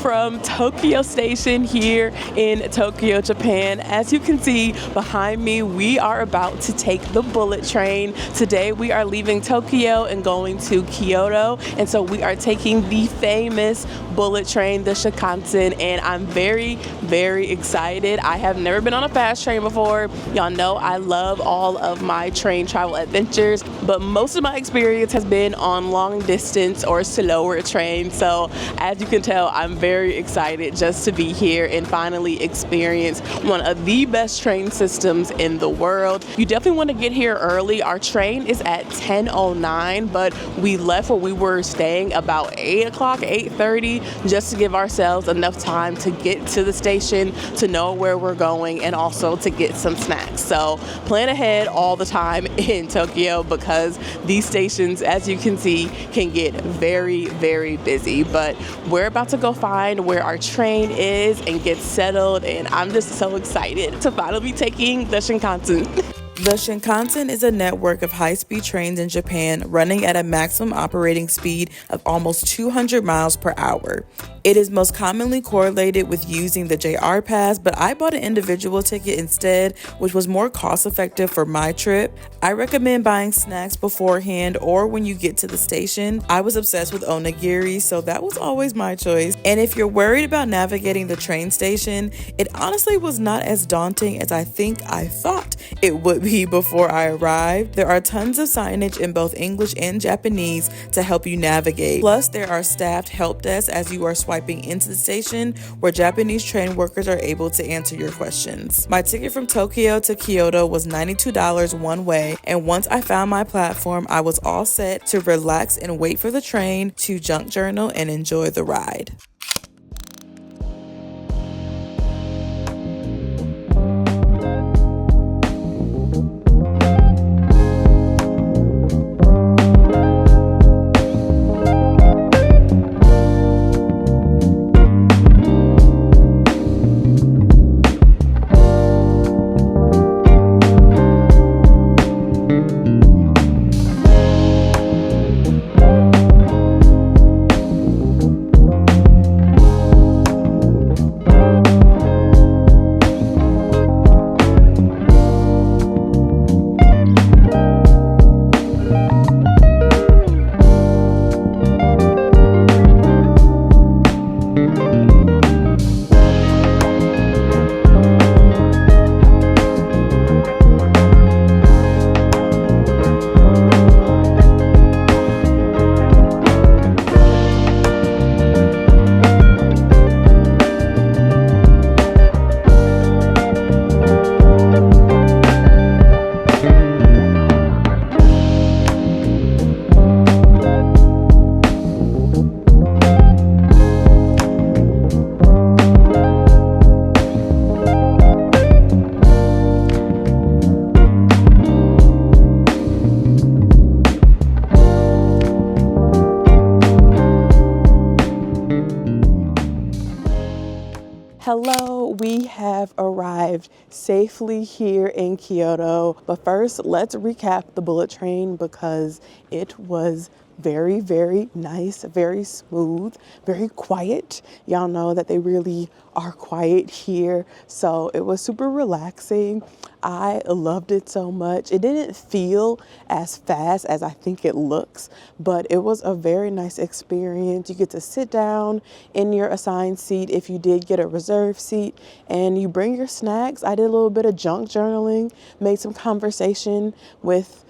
from Tokyo Station here in Tokyo, Japan. As you can see behind me, we are about to take the bullet train. Today we are leaving Tokyo and going to Kyoto, and so we are taking the famous bullet train, the Shinkansen, and I'm very, very excited. I have never been on a fast train before. Y'all know I love all of my train travel adventures, but most of my experience has been on long distance or slower trains. So as you can tell, I'm very excited just to be here and finally experience one of the best train systems in the world. You definitely want to get here early. Our train is at 10:09, but we left where we were staying about 8 o'clock, 8:30, just to give ourselves enough time to get to the station, to know where we're going, and also to get some snacks. So plan ahead all the time in Tokyo because these stations, as you can see, can get very, very busy. But we're about to go find where our train is and get settled, and I'm just so excited to finally be taking the Shinkansen. The Shinkansen is a network of high-speed trains in Japan running at a maximum operating speed of almost 200 miles per hour. It is most commonly correlated with using the JR Pass, but I bought an individual ticket instead, which was more cost-effective for my trip. I recommend buying snacks beforehand or when you get to the station. I was obsessed with onigiri, so that was always my choice. And if you're worried about navigating the train station, it honestly was not as daunting as I thought it would be before I arrived. There are tons of signage in both English and Japanese to help you navigate. Plus, there are staffed help desks as you are swiping into the station, where Japanese train workers are able to answer your questions. My ticket from Tokyo to Kyoto was $92 one way, and once I found my platform, I was all set to relax and wait for the train to junk journal and enjoy the ride. Hello, we have arrived safely here in Kyoto, but first let's recap the bullet train because it was very, very nice, very smooth, very quiet. Y'all know that they really are quiet here, so it was super relaxing. I loved it so much. It didn't feel as fast as I think it looks, but it was a very nice experience. You get to sit down in your assigned seat if you did get a reserved seat, and you bring your snacks. I did a little bit of junk journaling, made some conversation with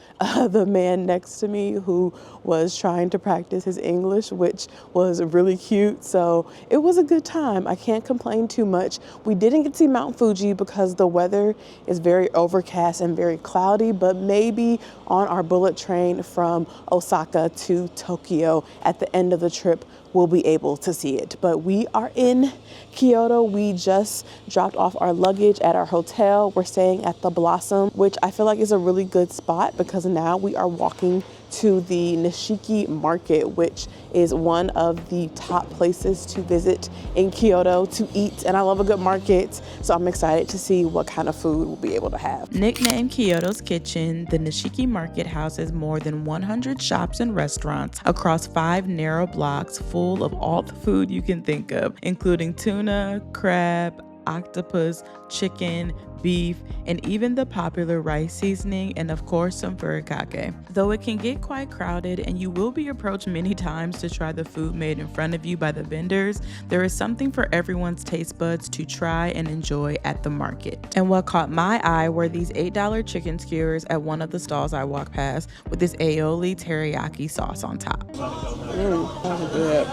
the man next to me who was trying to practice his English, which was really cute. So it was a good time. I can't complain too much. We didn't get to see Mount Fuji because the weather is very overcast and very cloudy, but maybe on our bullet train from Osaka to Tokyo at the end of the trip, we'll be able to see it. But we are in Kyoto. We just dropped off our luggage at our hotel. We're staying at the Blossom, which I feel like is a really good spot because now we are walking to the Nishiki Market, which is one of the top places to visit in Kyoto to eat. And I love a good market, so I'm excited to see what kind of food we'll be able to have. Nicknamed Kyoto's Kitchen, the Nishiki Market houses more than 100 shops and restaurants across 5 narrow blocks full of all the food you can think of, including tuna, crab, octopus, chicken, beef, and even the popular rice seasoning, and of course some furikake. Though it can get quite crowded and you will be approached many times to try the food made in front of you by the vendors, there is something for everyone's taste buds to try and enjoy at the market. And what caught my eye were these $8 chicken skewers at one of the stalls I walked past with this aioli teriyaki sauce on top. That's good.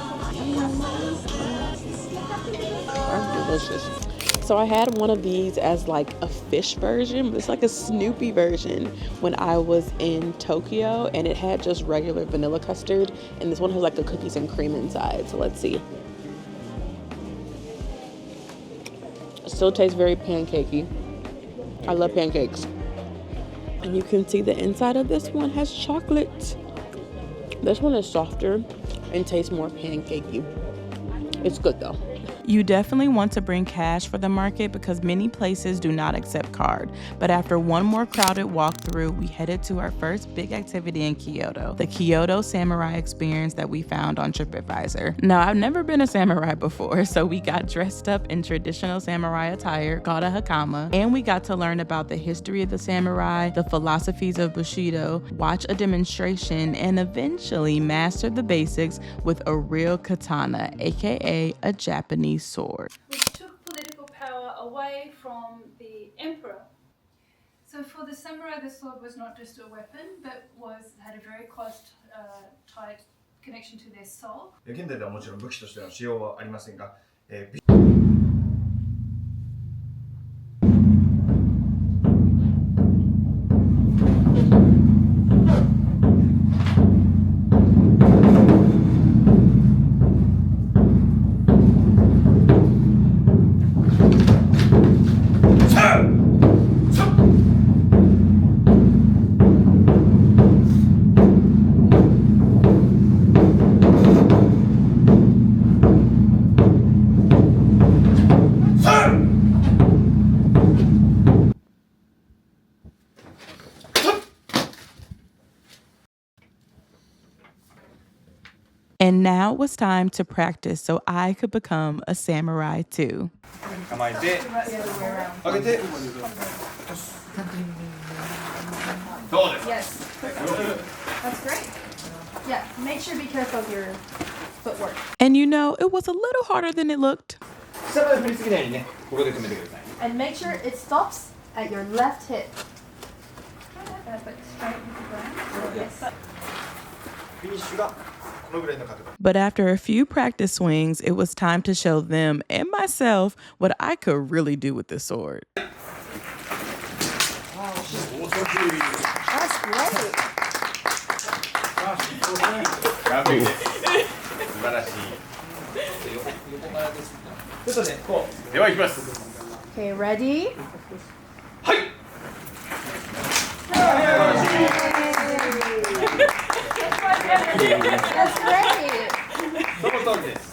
That's delicious. So I had one of these as like a fish version, but it's like a Snoopy version when I was in Tokyo, and it had just regular vanilla custard, and this one has like the cookies and cream inside. So let's see. It still tastes very pancakey. I love pancakes. And you can see the inside of this one has chocolate. This one is softer and tastes more pancakey. It's good though. You definitely want to bring cash for the market because many places do not accept card. But after one more crowded walkthrough, we headed to our first big activity in Kyoto, the Kyoto Samurai Experience that we found on TripAdvisor. Now, I've never been a samurai before, so we got dressed up in traditional samurai attire called a hakama, and we got to learn about the history of the samurai, the philosophies of Bushido, watch a demonstration, and eventually master the basics with a real katana, aka a Japanese sword. Which took political power away from the emperor. So for the samurai, the sword was not just a weapon, but had a very close, tight connection to their soul. 現代ではもちろん武器としての使用はありませんが、And now it was time to practice so I could become a samurai too. 構えて、上げて、どうですか? Yes. That's great. Yeah, make sure to be careful of your footwork. And you know, it was a little harder than it looked. 下まで振りすぎないようにね、ここで止めてください。 And make sure it stops at your left hip. But straight with the ground. Yes. フィニッシュがこのぐらいの角度。 But after a few practice swings, it was time to show them and myself what I could really do with this sword. That's great. 完璧です。素晴らしい。横からです。ちょっとね、こう。では行きます。 Okay, ready? はい。 That's great. その通りです。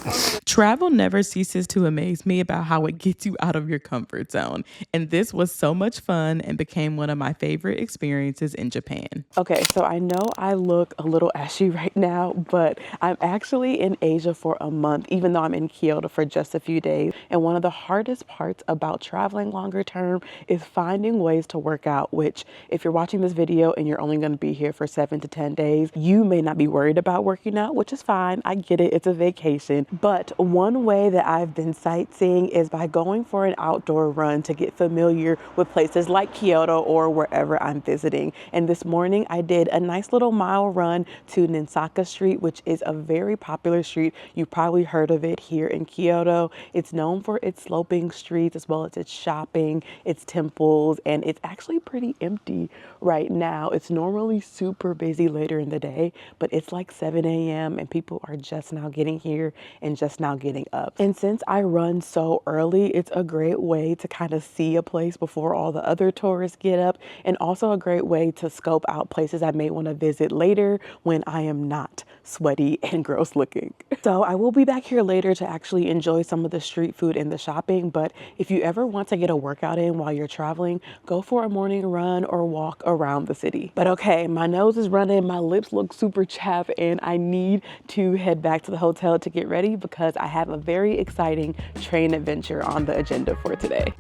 Travel never ceases to amaze me about how it gets you out of your comfort zone. And this was so much fun and became one of my favorite experiences in Japan. Okay, so I know I look a little ashy right now, but I'm actually in Asia for a month, even though I'm in Kyoto for just a few days. And one of the hardest parts about traveling longer term is finding ways to work out, which if you're watching this video and you're only going to be here for 7 to 10 days, you may not be worried about working out, which is fine. I get it. It's a vacation. But one way that I've been sightseeing is by going for an outdoor run to get familiar with places like Kyoto or wherever I'm visiting. And this morning I did a nice little mile run to Ninen-zaka Street, which is a very popular street. You've probably heard of it here in Kyoto. It's known for its sloping streets as well as its shopping, its temples, and it's actually pretty empty right now. It's normally super busy later in the day, but it's like 7 a.m. and people are just now getting here and just now now getting up. And since I run so early, it's a great way to kind of see a place before all the other tourists get up, and also a great way to scope out places I may want to visit later when I am not sweaty and gross looking. So I will be back here later to actually enjoy some of the street food and the shopping, but if you ever want to get a workout in while you're traveling, go for a morning run or walk around the city. But okay, my nose is running, my lips look super chapped, and I need to head back to the hotel to get ready because I have a very exciting train adventure on the agenda for today.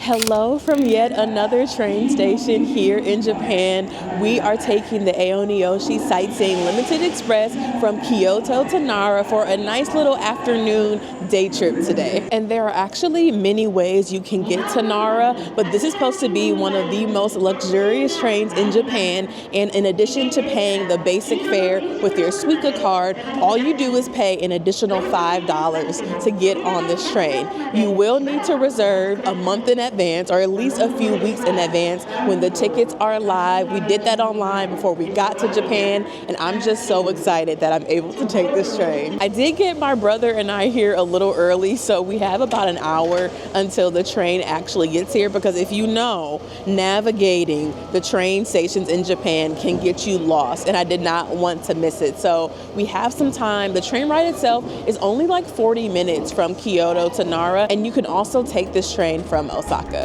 Hello from yet another train station here in Japan. We are taking the Aoniyoshi Sightseeing Limited Express from Kyoto to Nara for a nice little afternoon day trip today. And there are actually many ways you can get to Nara, but this is supposed to be one of the most luxurious trains in Japan. And in addition to paying the basic fare with your Suica card, all you do is pay an additional $5 to get on this train. You will need to reserve a month in advance, or at least a few weeks in advance when the tickets are live. We did that online before we got to Japan, and I'm just so excited that I'm able to take this train. I did get my brother and I here a little early, so we have about an hour until the train actually gets here, because if you know, navigating the train stations in Japan can get you lost, and I did not want to miss it. So we have some time. The train ride itself is only like 40 minutes from Kyoto to Nara, and you can also take this train from Osaka.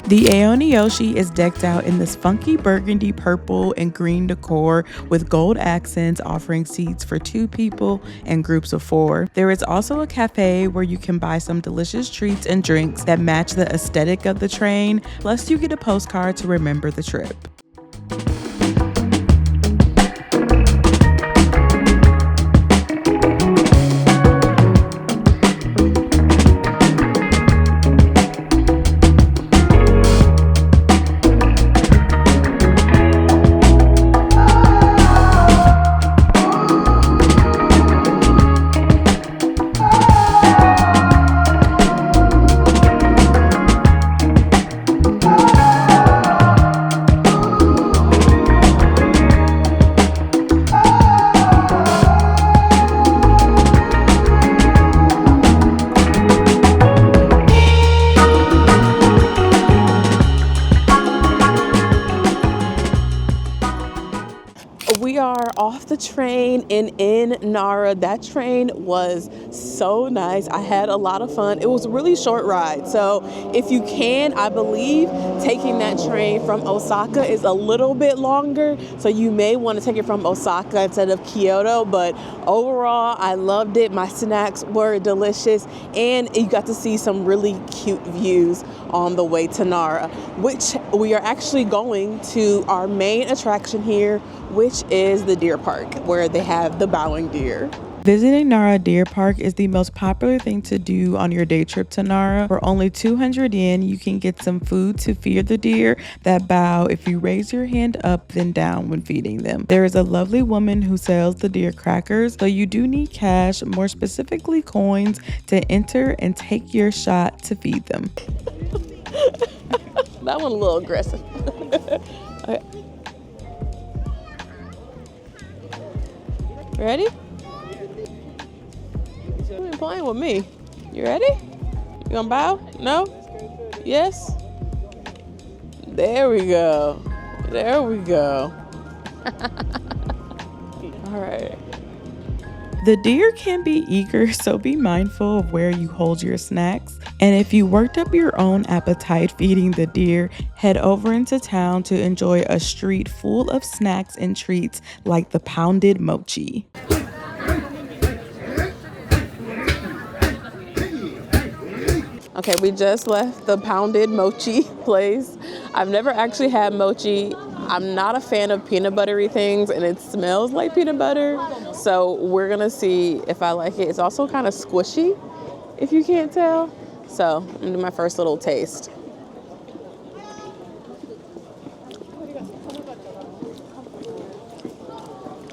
The Aoniyoshi is decked out in this funky burgundy, purple, and green decor with gold accents, offering seats for 2 people and groups of 4. There is also a cafe where you can buy some delicious treats and drinks that match the aesthetic of the train, plus you get a postcard to remember the trip. We are off the train and in Nara. That train was so nice. I had a lot of fun. It was a really short ride. So if you can, I believe taking that train from Osaka is a little bit longer. So you may want to take it from Osaka instead of Kyoto. But overall, I loved it. My snacks were delicious. And you got to see some really cute views on the way to Nara, which we are actually going to our main attraction here, which is the deer park, where they have the bowing deer. Visiting Nara Deer Park is the most popular thing to do on your day trip to Nara. For only 200 yen, you can get some food to feed the deer that bow if you raise your hand up then down when feeding them. There is a lovely woman who sells the deer crackers, so you do need cash, more specifically coins, to enter and take your shot to feed them. That one a little aggressive. Okay. Ready? You ain't playing with me. You ready? You gonna bow? No? Yes? There we go. There we go. All right. The deer can be eager, so be mindful of where you hold your snacks. And if you worked up your own appetite feeding the deer, head over into town to enjoy a street full of snacks and treats like the pounded mochi. Okay, we just left the pounded mochi place. I've never actually had mochi. I'm not a fan of peanut buttery things, and it smells like peanut butter. So we're gonna see if I like it. It's also kind of squishy, if you can't tell. So I'm gonna do my first little taste.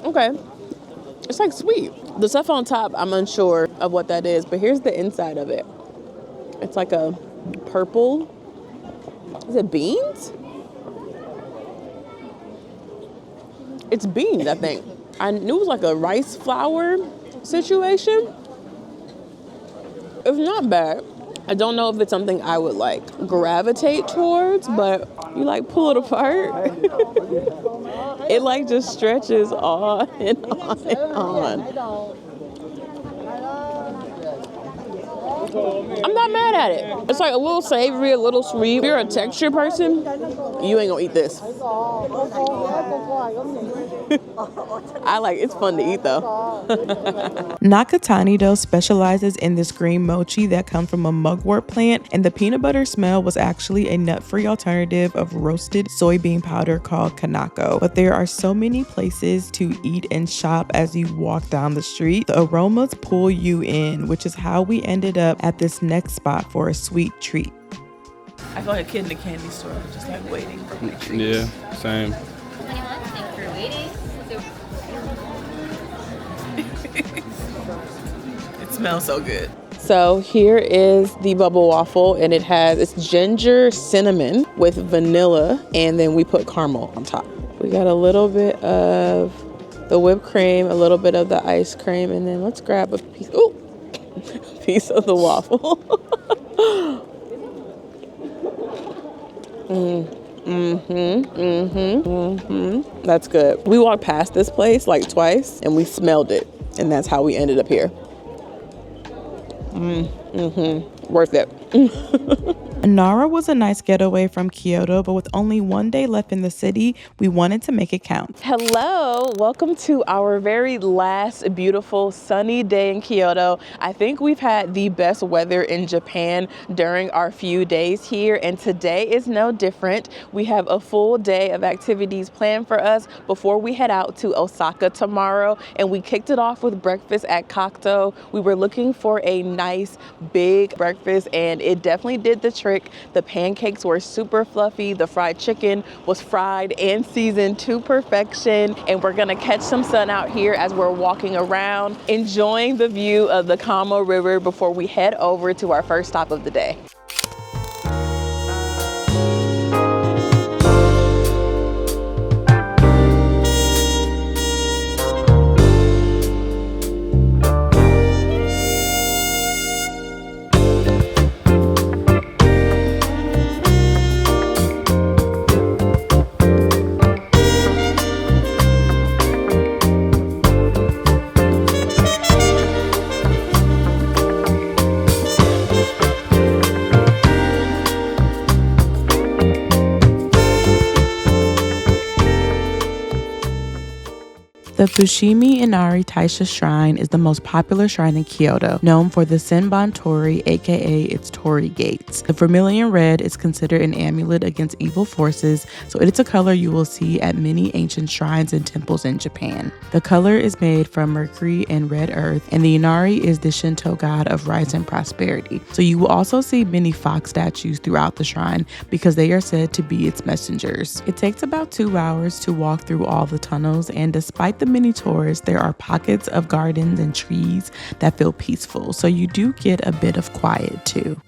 Okay, it's like sweet. The stuff on top, I'm unsure of what that is, but here's the inside of it. It's like a purple, is it beans? It's beans, I think. I knew it was like a rice flour situation. It's not bad. I don't know if it's something I would like gravitate towards, but you like pull it apart. It like just stretches on and on and on. I'm not mad at it. It's like a little savory, a little sweet. If you're a texture person, you ain't gonna eat this. I like it's fun to eat though. Nakatani dough specializes in this green mochi that comes from a mugwort plant, and the peanut butter smell was actually a nut-free alternative of roasted soybean powder called kanako. But there are so many places to eat and shop as you walk down the street. The aromas pull you in, which is how we ended up at this next spot for a sweet treat. I feel like a kid in a candy store, just like waiting for my treat. Yeah, same. Thanks for waiting. It smells so good. So here is the bubble waffle, and it's ginger cinnamon with vanilla, and then we put caramel on top. We got a little bit of the whipped cream, a little bit of the ice cream, and then let's grab a piece of the waffle. That's good. We walked past this place like twice, and we smelled it, and that's how we ended up here. Worth it. Nara was a nice getaway from Kyoto, but with only one day left in the city, we wanted to make it count. Hello, welcome to our very last beautiful sunny day in Kyoto. I think we've had the best weather in Japan during our few days here, and today is no different. We have a full day of activities planned for us before we head out to Osaka tomorrow, and we kicked it off with breakfast at Kokto. We were looking for a nice big breakfast, and it definitely did the trick. The pancakes were super fluffy. The fried chicken was fried and seasoned to perfection. And we're gonna catch some sun out here as we're walking around, enjoying the view of the Kamo River before we head over to our first stop of the day. The Fushimi Inari Taisha shrine is the most popular shrine in Kyoto, known for the Senbon Torii, aka its Torii gates. The vermilion red is considered an amulet against evil forces, so it's a color you will see at many ancient shrines and temples in Japan. The color is made from mercury and red earth, and the Inari is the Shinto god of rice and prosperity. So you will also see many fox statues throughout the shrine because they are said to be its messengers. It takes about 2 hours to walk through all the tunnels, and despite the many tourists, there are pockets of gardens and trees that feel peaceful, so you do get a bit of quiet too.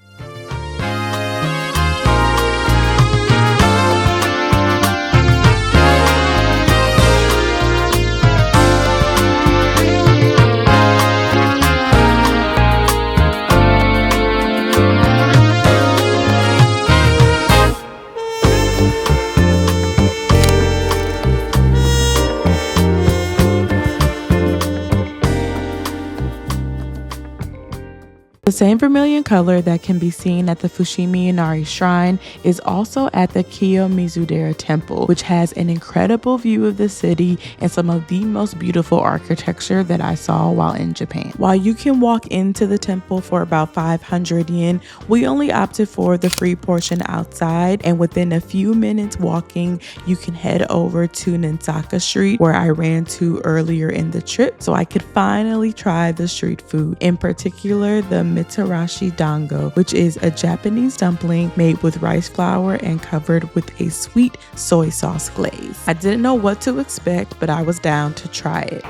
The same vermilion color that can be seen at the Fushimi Inari Shrine is also at the Kiyomizudera Temple, which has an incredible view of the city and some of the most beautiful architecture that I saw while in Japan. While you can walk into the temple for about 500 yen, we only opted for the free portion outside, and within a few minutes walking, you can head over to Ninen-zaka Street, where I ran to earlier in the trip, so I could finally try the street food, in particular the mitarashi dango, which is a Japanese dumpling made with rice flour and covered with a sweet soy sauce glaze. I didn't know what to expect, but I was down to try it.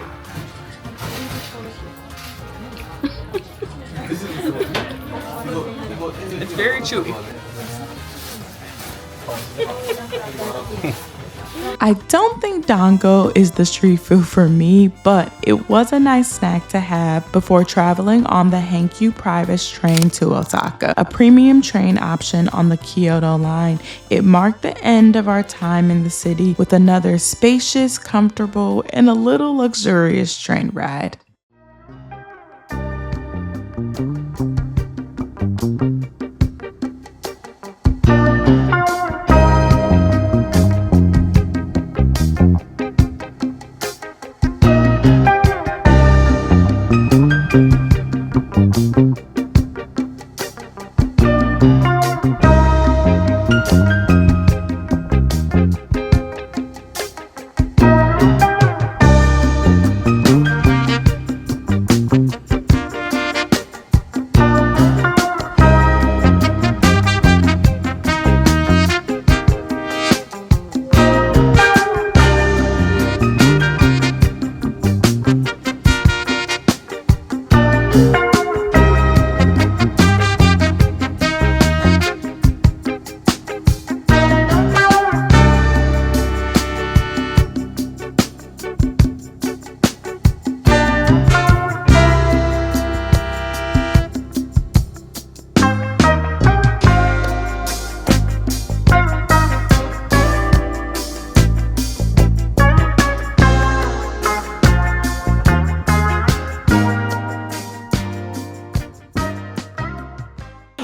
It's very chewy. I don't think dango is the street food for me, but it was a nice snack to have before traveling on the Hankyu private train to Osaka, a premium train option on the Kyoto line. It marked the end of our time in the city with another spacious, comfortable, and a little luxurious train ride.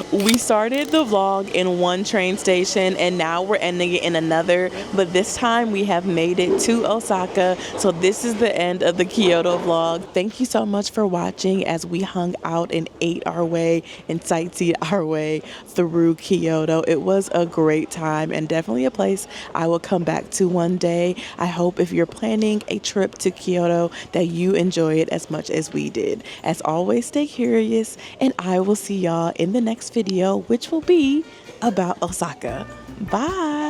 We started the vlog in one train station and now we're ending it in another, but this time we have made it to Osaka. So this is the end of the Kyoto vlog. Thank you so much for watching as we hung out and ate our way and sightseed our way through Kyoto. It was a great time and definitely a place I will come back to one day. I hope if you're planning a trip to Kyoto that you enjoy it as much as we did. As always, stay curious and I will see y'all in the next video, which will be about Osaka. Bye.